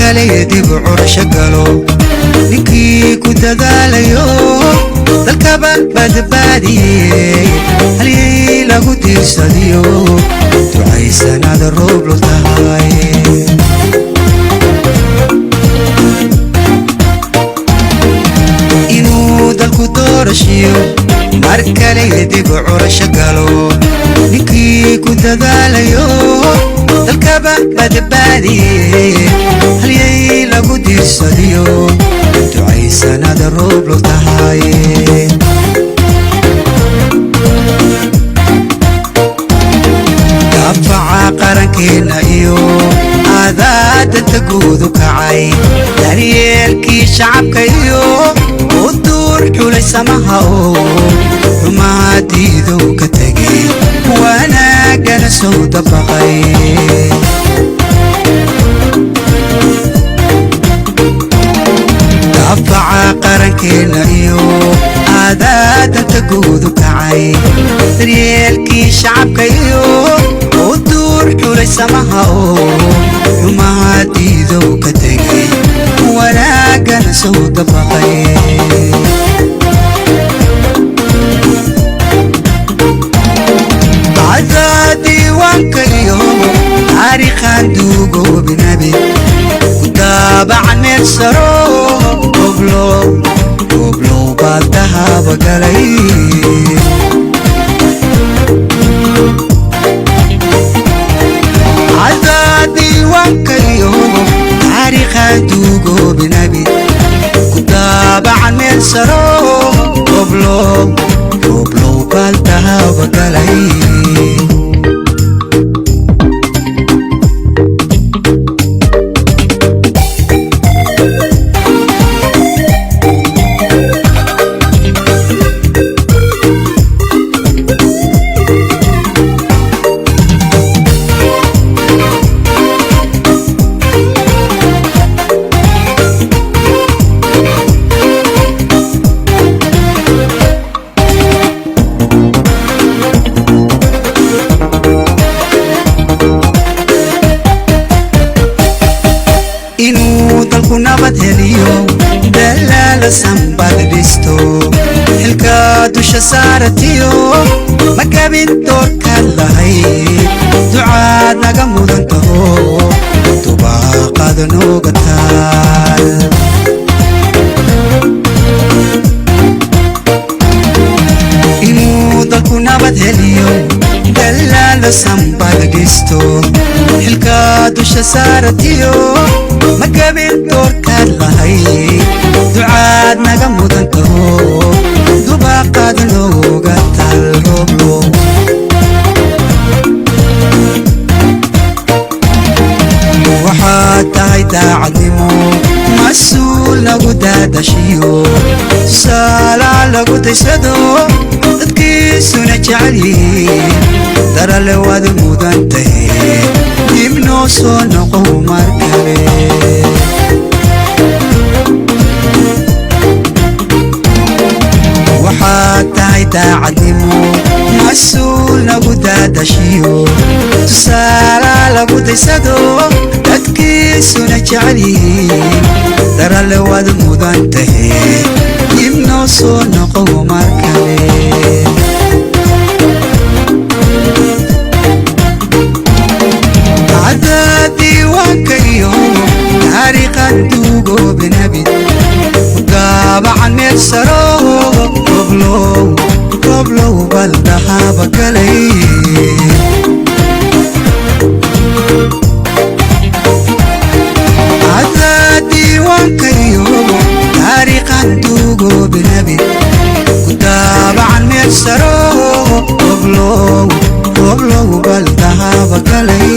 kale dib u curasho galo ninkii ku dadaalayo dalkaba badbaadiyey haliyey lagu diirsadiyo ducaysanada roob lu tahay inuu dalku doorashiyo mar kale dib u curasho galo ninkii ku dadaalayo dalkaba badbaadiyey haliyey lagu diirsadiyo ducaysanada roob lu tahay daafaca qarankeena iyo aadaadanta guudu kacay daryeelkii shacabka iyo u duur xulay samaha oo xumaadiidow ka tegay wanaagana soo dabaqay daafaca qarankeena iyo aadaadanta guudu kacay daryeelkii shacabka iyo u duur xulay samaha oo xumaadiidow ka tegay wanaagana soo dabaqay diiwaanka iyo taariikhan duugoobinabe ku daabacan meel saro goblow baad dahaba galay diiwaanka iyo taariikhan duugoobinabe ku daabacan meel saro goblow baad dahaba galay inuu dalku nabad heliyo dalaala sanbad dhisto xilka dusha saaratiyo makabin doorkaad lahayd ducaad naga mudan taho dubaaqaada nooga taal inuu dalku nabad heliyo dalaala sanbad dhisto xilka dusha saaratiyo makabin doorkaad lahayd ducaad naga mudan taho dubaaqaad nooga taal rooblo waxaad tahay daacadnimo mas-uul lagu daadashiyo saalaa lagu daysado dadkiisuna jecelyihiin darale waad mudan tahay dib noo soo noqo mar kale waxaad tahay daacadnimo mas-uul lagu daadashiyo tusaalaa lagu daysado dadkiisuna jecelyihiin darale waad mudan tahay dib noo soo noqo mar kale diiwaanka iyo taariikhan duugoobinabe ku daabacan meel saro goblow bal dahaba galay diiwaanka iyo taariikhan duugoobinabe ku daabacan meel saro goblow bal dahaba galay